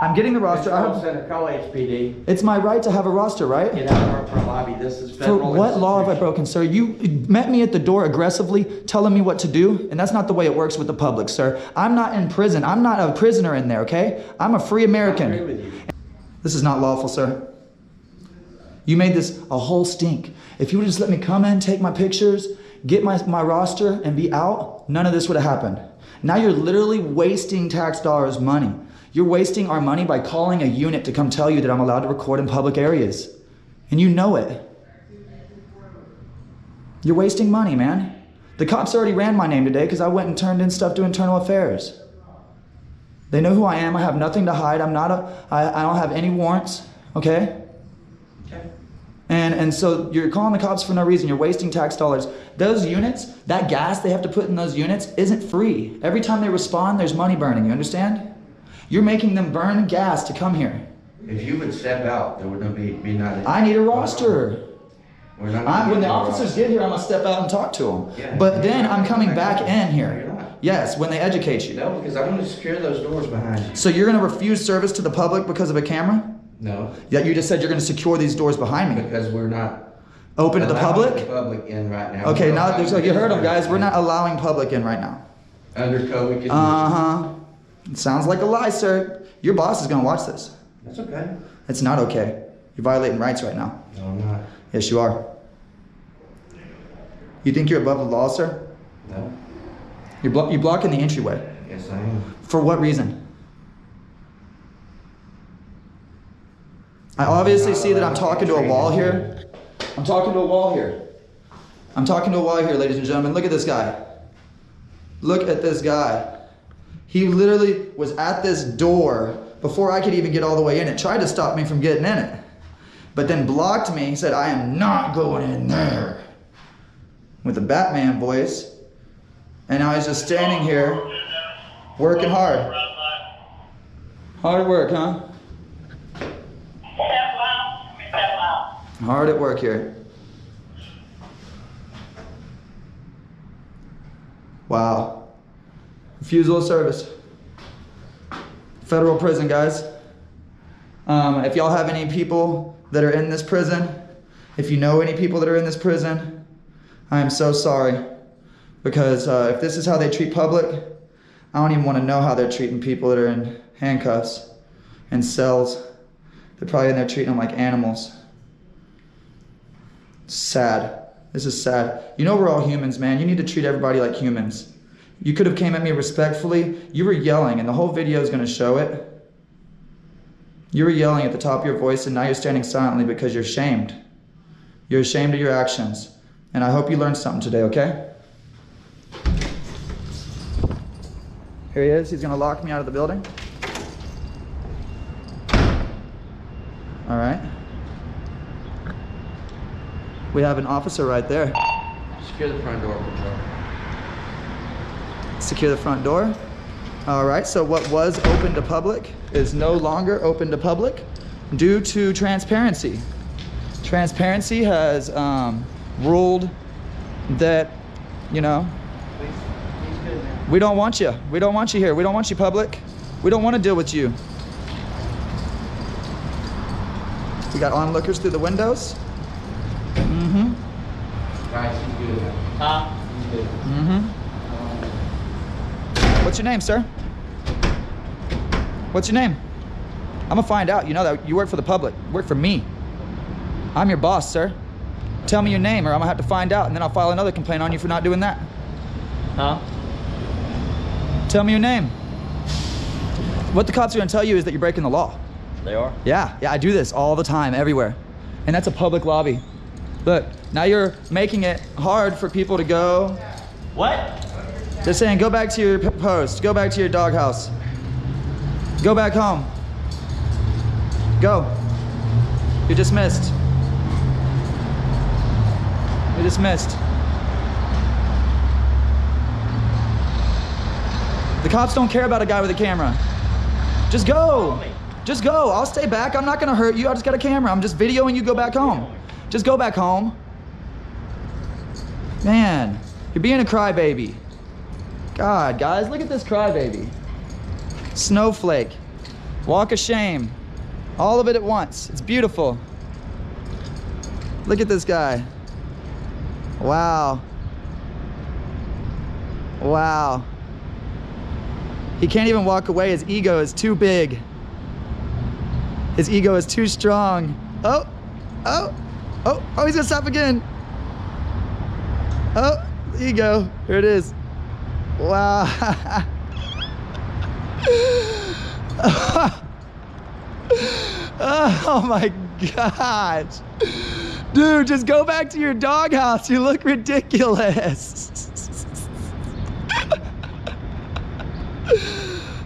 I'm getting the roster. Call HPD. It's my right to have a roster, right? Get out of our lobby. This is federal. For what law have I broken, sir? You met me at the door aggressively, telling me what to do, and that's not the way it works with the public, sir. I'm not in prison. I'm not a prisoner in there, okay? I'm a free American. I agree with you. This is not lawful, sir. You made this a whole stink. If you would just let me come in, take my pictures, get my roster, and be out, none of this would have happened. Now you're literally wasting tax dollars money. You're wasting our money by calling a unit to come tell you that I'm allowed to record in public areas. And you know it. You're wasting money, man. The cops already ran my name today because I went and turned in stuff to internal affairs. They know who I am. I have nothing to hide. I don't have any warrants, okay? Okay. And so you're calling the cops for no reason. You're wasting tax dollars. Those units, that gas they have to put in those units isn't free. Every time they respond, there's money burning. You understand? You're making them burn gas to come here. If you would step out, there would not be not. I need a roster. We're not When the officers get here, I'm gonna step out and talk to them. Yeah, but then I'm coming back in No, you're here. not. Yes, when they educate you. No, because I want to secure those doors behind you. So you're gonna refuse service to the public because of a camera? No. Yeah, you just said you're gonna secure these doors behind me. Because we're not Open to the allowing public? the public in right now. Okay, We're now allowing so you heard them, visitors guys. We're in. not allowing public in right now. Under COVID conditions. Uh-huh. It sounds like a lie, sir. Your boss is gonna watch this. That's okay. It's not okay. You're violating rights right now. No, I'm not. Yes, you are. You think you're above the law, sir? No. You're blocking the entryway. Yes, I am. For what reason? I obviously see that I'm talking to a wall here. I'm talking to a wall here. I'm talking to a wall here, ladies and gentlemen. Look at this guy. Look at this guy. He literally was at this door before I could even get all the way in it. Tried to stop me from getting in it. But then blocked me. He said, I am not going in there. With a Batman voice. And now he's just standing here working hard. Hard at work, huh? Hard at work here. Wow. Refusal of service. Federal prison, guys. If y'all have any people that are in this prison, if you know any people that are in this prison, I am so sorry. Because if this is how they treat public, I don't even want to know how they're treating people that are in handcuffs and cells. They're probably in there treating them like animals. Sad. This is sad. You know we're all humans, man. You need to treat everybody like humans. You could have came at me respectfully. You were yelling, and the whole video is going to show it. You were yelling at the top of your voice, and now you're standing silently because you're ashamed. You're ashamed of your actions. And I hope you learned something today, okay? Here he is. He's going to lock me out of the building. All right. We have an officer right there. Secure the front door, Patrol. Secure the front door. All right, so what was open to public is no longer open to public due to transparency. Transparency has ruled that, you know, we don't want you. We don't want you here. We don't want you public. We don't want to deal with you. We got onlookers through the windows. Mm-hmm. Guys, he's good. He's good. Mm-hmm. What's your name, sir? What's your name? I'm gonna find out. You know that you work for the public. You work for me. I'm your boss, sir. Tell me your name or I'm gonna have to find out and then I'll file another complaint on you for not doing that. Huh? Tell me your name. What the cops are gonna tell you is that you're breaking the law. They are? Yeah, I do this all the time, everywhere. And that's a public lobby. Look, now you're making it hard for people to go. What? They're saying, go back to your post. Go back to your doghouse. Go back home. Go. You're dismissed. You're dismissed. The cops don't care about a guy with a camera. Just go. Just go. I'll stay back. I'm not gonna hurt you. I just got a camera. I'm just videoing you go back home. Just go back home. Man, you're being a crybaby. God, guys, look at this crybaby. Snowflake. Walk of shame. All of it at once. It's beautiful. Look at this guy. Wow. Wow. He can't even walk away. His ego is too big. His ego is too strong. Oh, oh, oh, oh, he's gonna stop again. Oh, ego. Here it is. Wow. Oh my gosh. Dude, just go back to your doghouse. You look ridiculous.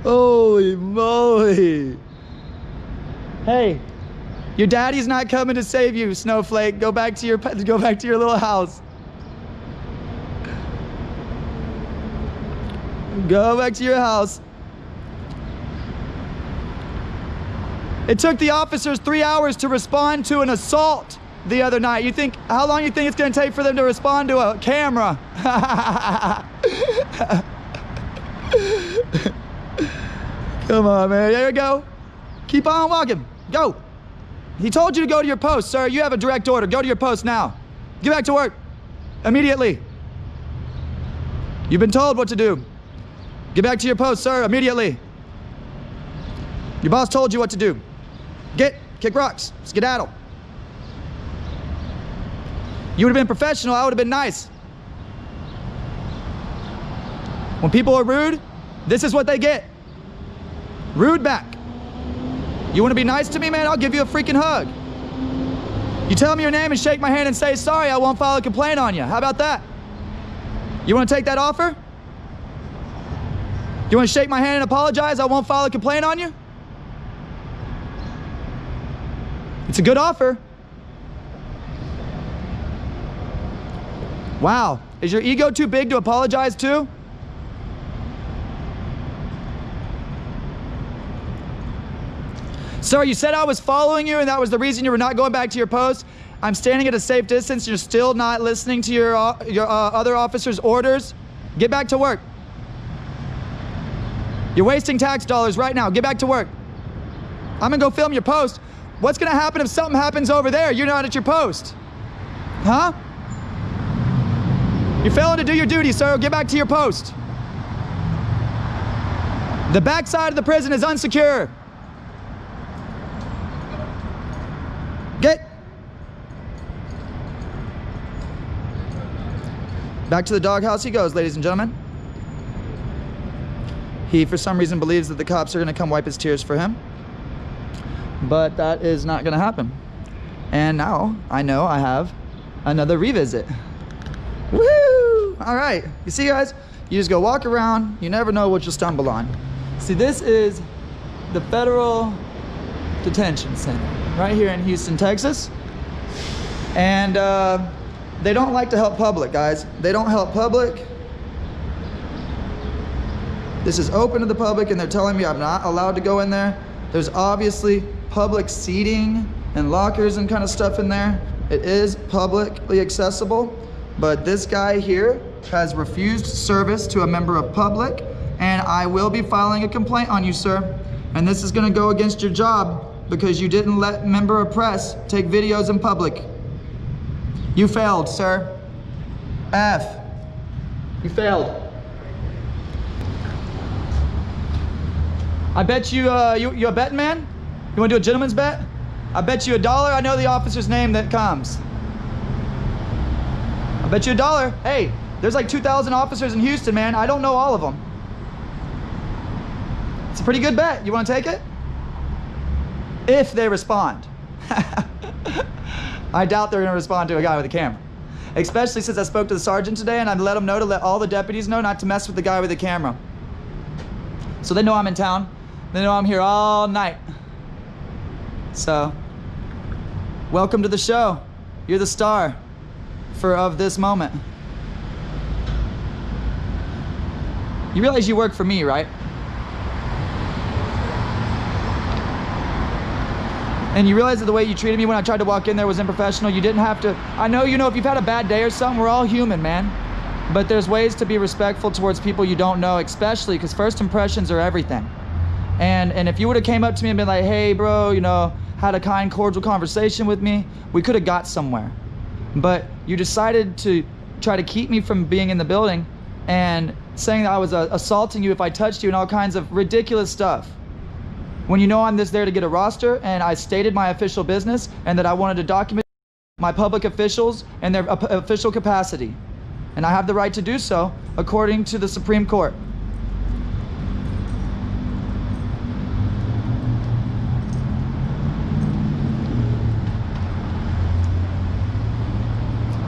Holy moly. Hey, your daddy's not coming to save you, Snowflake. Go back to your little house. Go back to your house. It took the officers 3 hours to respond to an assault the other night. How long you think it's gonna take for them to respond to a camera? Come on, man, there you go. Keep on walking, go. He told you to go to your post, sir. You have a direct order, go to your post now. Get back to work, immediately. You've been told what to do. Get back to your post, sir, immediately. Your boss told you what to do. Kick rocks, skedaddle. You would have been professional, I would have been nice. When people are rude, this is what they get. Rude back. You want to be nice to me, man? I'll give you a freaking hug. You tell me your name and shake my hand and say sorry, I won't file a complaint on you. How about that? You want to take that offer? You want to shake my hand and apologize, I won't file a complaint on you? It's a good offer. Wow, is your ego too big to apologize to? Sir, you said I was following you and that was the reason you were not going back to your post. I'm standing at a safe distance, you're still not listening to your other officer's orders. Get back to work. You're wasting tax dollars right now, get back to work. I'm gonna go film your post. What's gonna happen if something happens over there? You're not at your post. Huh? You're failing to do your duty, sir. Get back to your post. The backside of the prison is unsecure. Get. Back to the doghouse he goes, ladies and gentlemen. He, for some reason, believes that the cops are gonna come wipe his tears for him. But that is not gonna happen. And now I know I have another revisit. Woo! All right, you see guys, you just go walk around, you never know what you'll stumble on. See, this is the Federal Detention Center right here in Houston, Texas. And they don't like to help public, guys. They don't help public. This is open to the public and they're telling me I'm not allowed to go in there. There's obviously public seating and lockers and kind of stuff in there. It is publicly accessible, but this guy here has refused service to a member of public, and I will be filing a complaint on you, sir. And this is gonna go against your job because you didn't let member of press take videos in public. You failed, sir. F. You failed. I bet you, you a betting man? You wanna do a gentleman's bet? I bet you $1. I know the officer's name that comes. I bet you $1. Hey, there's like 2,000 officers in Houston, man. I don't know all of them. It's a pretty good bet. You wanna take it? If they respond. I doubt they're gonna respond to a guy with a camera. Especially since I spoke to the sergeant today and I let him know to let all the deputies know not to mess with the guy with the camera. So they know I'm in town. They know I'm here all night. So, welcome to the show. You're the star of this moment. You realize you work for me, right? And you realize that the way you treated me when I tried to walk in there was unprofessional. You didn't have to. I know, you know, if you've had a bad day or something, we're all human, man. But there's ways to be respectful towards people you don't know, especially because first impressions are everything. And if you would have came up to me and been like, hey bro, you know, had a kind, cordial conversation with me, we could have got somewhere. But you decided to try to keep me from being in the building and saying that I was assaulting you if I touched you and all kinds of ridiculous stuff. When you know I'm just there to get a roster, and I stated my official business and that I wanted to document my public officials and their official capacity. And I have the right to do so according to the Supreme Court.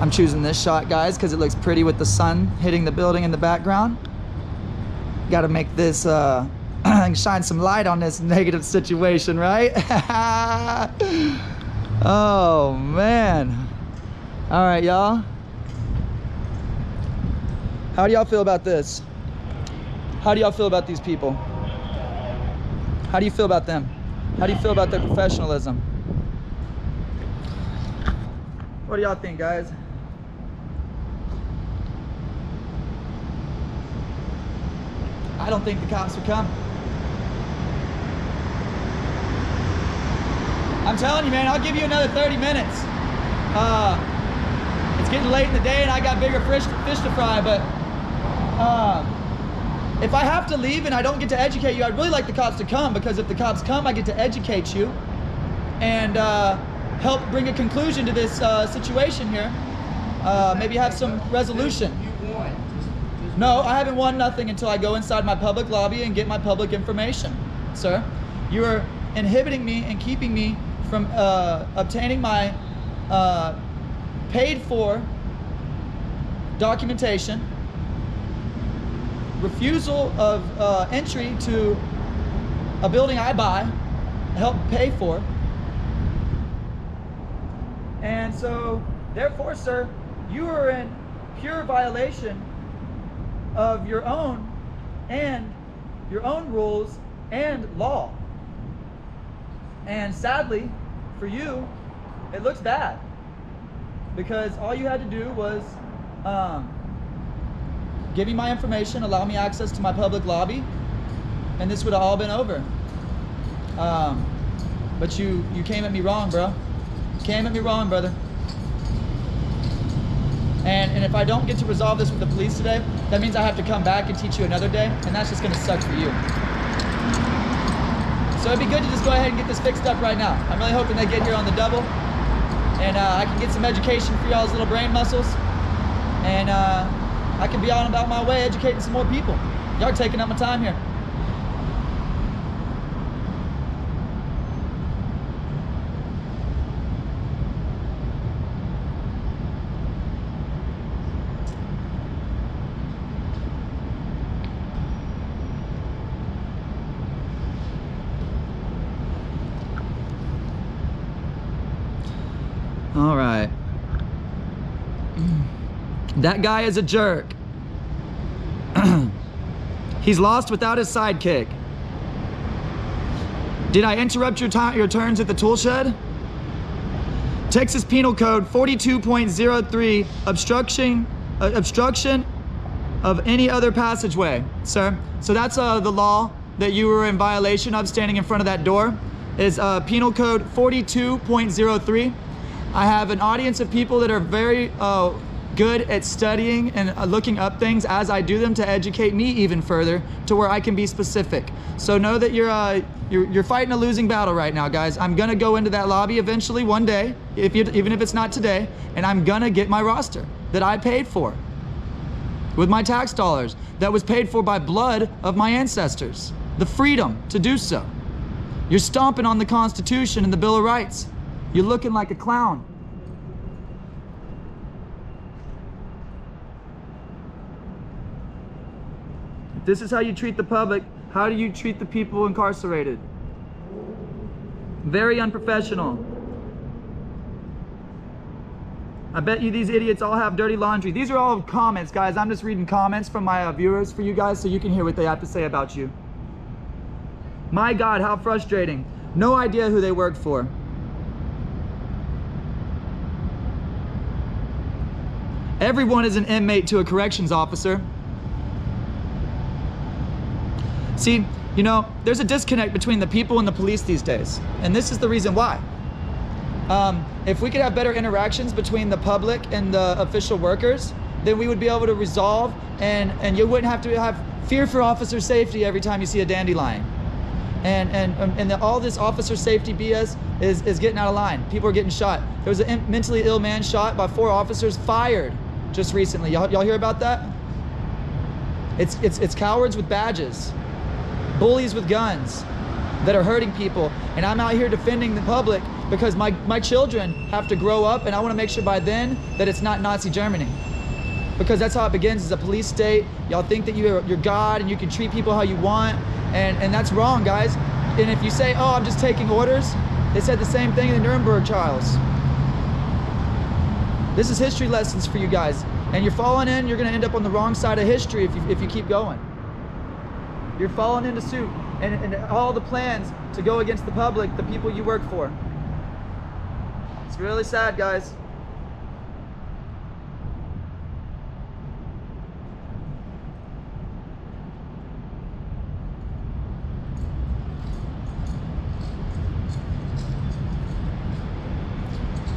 I'm choosing this shot, guys, because it looks pretty with the sun hitting the building in the background. Got to make this shine some light on this negative situation, right? Oh man. All right, y'all. How do y'all feel about this? How do y'all feel about these people? How do you feel about them? How do you feel about their professionalism? What do y'all think, guys? I don't think the cops would come. I'm telling you, man, I'll give you another 30 minutes. It's getting late in the day and I got bigger fish to fry, but if I have to leave and I don't get to educate you, I'd really like the cops to come, because if the cops come, I get to educate you and help bring a conclusion to this situation here. Maybe have some resolution. No, I haven't won nothing until I go inside my public lobby and get my public information, sir. You are inhibiting me and keeping me from obtaining my paid for documentation, refusal of entry to a building I buy, help pay for. And so, therefore, sir, you are in pure violation of your own rules and law. And sadly for you, it looks bad, because all you had to do was give me my information, allow me access to my public lobby, and this would have all been over. But you came at me wrong, bro. You came at me wrong, brother. And if I don't get to resolve this with the police today, that means I have to come back and teach you another day, and that's just gonna suck for you. So it'd be good to just go ahead and get this fixed up right now. I'm really hoping they get here on the double, and I can get some education for y'all's little brain muscles, and I can be on about my way educating some more people. Y'all are taking up my time here. All right. That guy is a jerk. He's lost without his sidekick. Did I interrupt your turns at the tool shed? Texas Penal Code 42.03, obstruction of any other passageway, sir. So that's the law that you were in violation of standing in front of that door. Is Penal Code 42.03. I have an audience of people that are very good at studying and looking up things as I do them to educate me even further to where I can be specific. So know that you're fighting a losing battle right now, guys. I'm gonna go into that lobby eventually one day, even if it's not today, and I'm gonna get my roster that I paid for with my tax dollars, that was paid for by blood of my ancestors, the freedom to do so. You're stomping on the Constitution and the Bill of Rights. You're looking like a clown. If this is how you treat the public, how do you treat the people incarcerated? Very unprofessional. I bet you these idiots all have dirty laundry. These are all comments, guys. I'm just reading comments from my viewers for you guys so you can hear what they have to say about you. My God, how frustrating. No idea who they work for. Everyone is an inmate to a corrections officer. See, You know, there's a disconnect between the people and the police these days. And this is the reason why. If we could have better interactions between the public and the official workers, then we would be able to resolve, and you wouldn't have to have fear for officer safety every time you see a dandelion. And all this officer safety BS is getting out of line. People are getting shot. There was a mentally ill man shot by 4 officers, fired just recently. Y'all hear about that? It's cowards with badges, bullies with guns that are hurting people. And I'm out here defending the public because my children have to grow up, and I want to make sure by then that it's not Nazi Germany. Because that's how it begins, as a police state. Y'all think that you're God and you can treat people how you want, and that's wrong, guys. And if you say, oh, I'm just taking orders, they said the same thing in the Nuremberg trials. This is history lessons for you guys. And you're falling in, you're gonna end up on the wrong side of history if you keep going. You're falling into suit, and all the plans to go against the public, the people you work for. It's really sad, guys.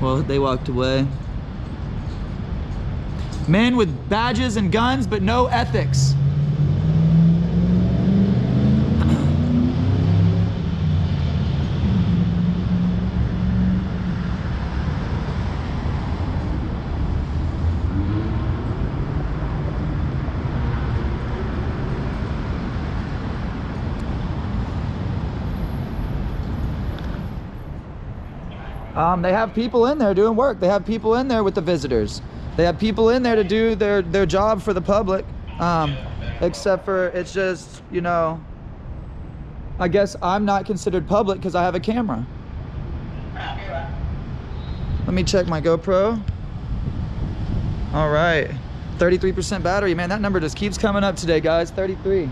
Well, they walked away. Men with badges and guns, but no ethics. They have people in there doing work. They have people in there with the visitors. They have people in there to do their job for the public. Except for it's just, you know, I guess I'm not considered public because I have a camera. Let me check my GoPro. All right, 33% battery. Man, that number just keeps coming up today, guys. 33.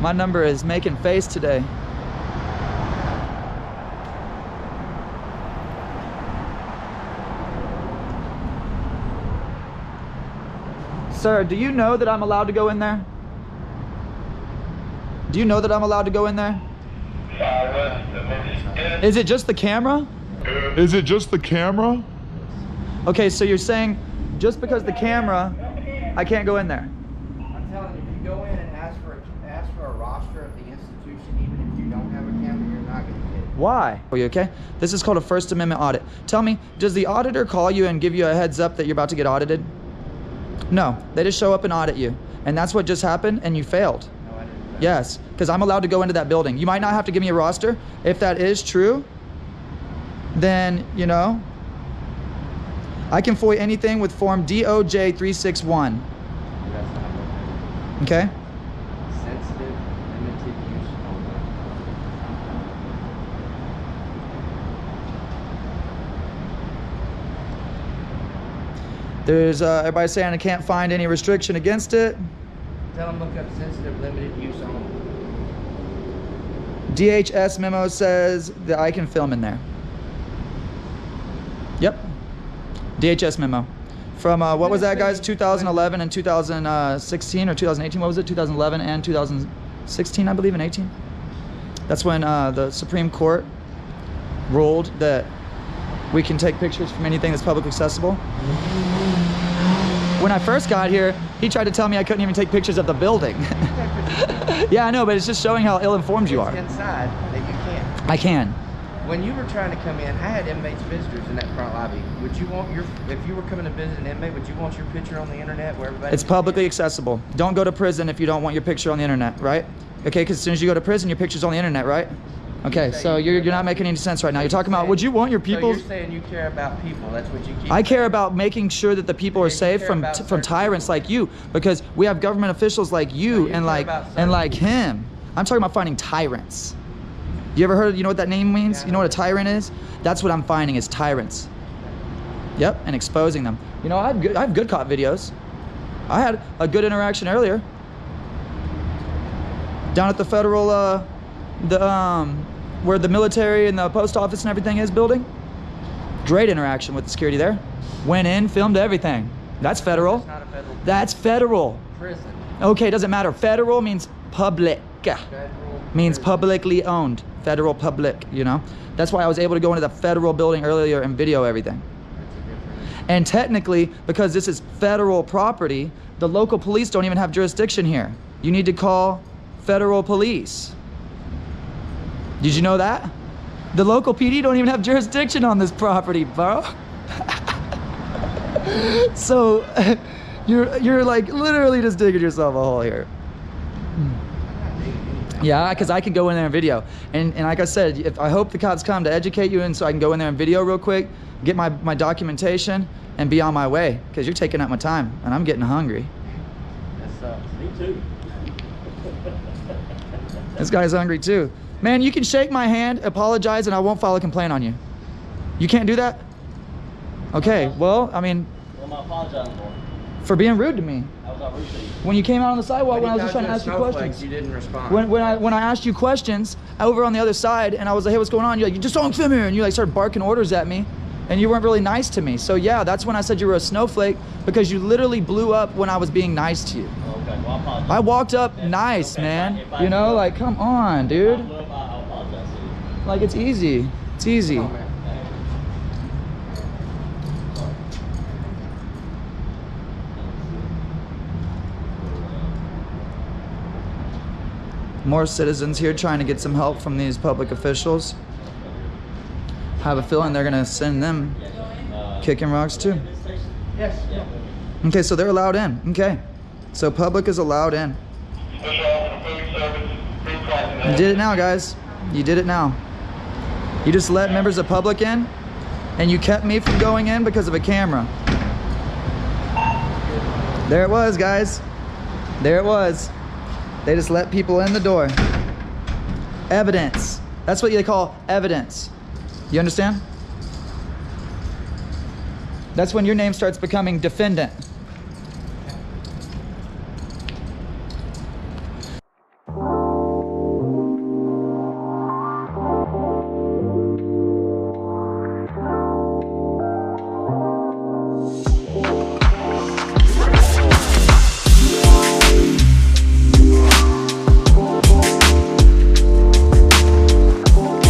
My number is making face today. Sir, do you know that I'm allowed to go in there? Do you know that I'm allowed to go in there? Is it just the camera? Is it just the camera? Okay, so you're saying just because the camera, I can't go in there? I'm telling you, if you go in and ask for a roster of the institution, even if you don't have a camera, you're not going to get it. Why? Are you okay? This is called a First Amendment audit. Tell me, does the auditor call you and give you a heads up that you're about to get audited? No, they just show up and audit you. And that's what just happened, and you failed. No, I didn't know. Yes, because I'm allowed to go into that building. You might not have to give me a roster. If that is true, then, you know, I can FOIA anything with form DOJ 361. That's not what Okay? sensitive, limited use only. There's everybody saying I can't find any restriction against it. Tell them look up sensitive, limited use only. DHS memo says that I can film in there. Yep. DHS memo. From, what was that, guys? 2011 and 2016 or 2018? What was it? 2011 and 2016, I believe, and 18? That's when the Supreme Court ruled that we can take pictures from anything that's publicly accessible. When I first got here, he tried to tell me I couldn't even take pictures of the building. Yeah, I know, but it's just showing how ill-informed you are. Inside that you can't. I can. When you were trying to come in, I had inmates, visitors in that front lobby. Would you want if you were coming to visit an inmate, would you want your picture on the internet where everybody? It's publicly accessible. Don't go to prison if you don't want your picture on the internet, right? Okay, because as soon as you go to prison, your picture's on the internet, right? Okay, so you're not making any sense right now. You're talking about, would you want your people? So you're saying you care about people. That's what you keep. I care about making sure that the people are safe from tyrants like you, because we have government officials like you and like him. I'm talking about finding tyrants. You ever heard? You know what that name means? You know what a tyrant is? That's what I'm finding is tyrants. Yep, and exposing them. You know, I have good cop videos. I had a good interaction earlier down at the federal, where the military and the post office and everything is building. Great interaction with the security there. Went in, filmed everything. That's federal. That's not a federal. That's federal. Prison. Okay, doesn't matter. Federal means public. Federal Means publicly owned, federal public, you know? That's why I was able to go into the federal building earlier and video everything. And technically, because this is federal property, the local police don't even have jurisdiction here. You need to call federal police. Did you know that? The local PD don't even have jurisdiction on this property, bro. So you're like literally just digging yourself a hole here. Yeah, because I can go in there and video. And like I said, I hope the cops come to educate you, and so I can go in there and video real quick, get my documentation, and be on my way. Because you're taking up my time, and I'm getting hungry. That sucks. Me too. This guy's hungry too. Man, you can shake my hand, apologize, and I won't file a complaint on you. You can't do that? Okay, well, I mean... What am I apologizing for? For being rude to me. I was not rude to you. When you came out on the sidewalk when I was just trying to ask you Snowflakes, questions. you didn't respond. When I asked you questions over on the other side, and I was like, hey, what's going on? You're like, you just don't come here. And you like started barking orders at me, and you weren't really nice to me. So yeah, that's when I said you were a snowflake, because you literally blew up when I was being nice to you. Okay, well, I apologize. I walked up Okay, nice, okay, man. if I You know, blew up- like, come on, dude. I'll apologize to you. Like, it's easy. It's easy. Come on, man. More citizens here trying to get some help from these public officials. Have a feeling they're gonna send them kicking rocks too. Yes. Okay, so they're allowed in. Okay, so public is allowed in. You did it now, guys. You did it now. You just let members of public in, and you kept me from going in because of a camera. There it was, guys. There it was. They just let people in the door. Evidence. That's what they call evidence. You understand? That's when your name starts becoming defendant.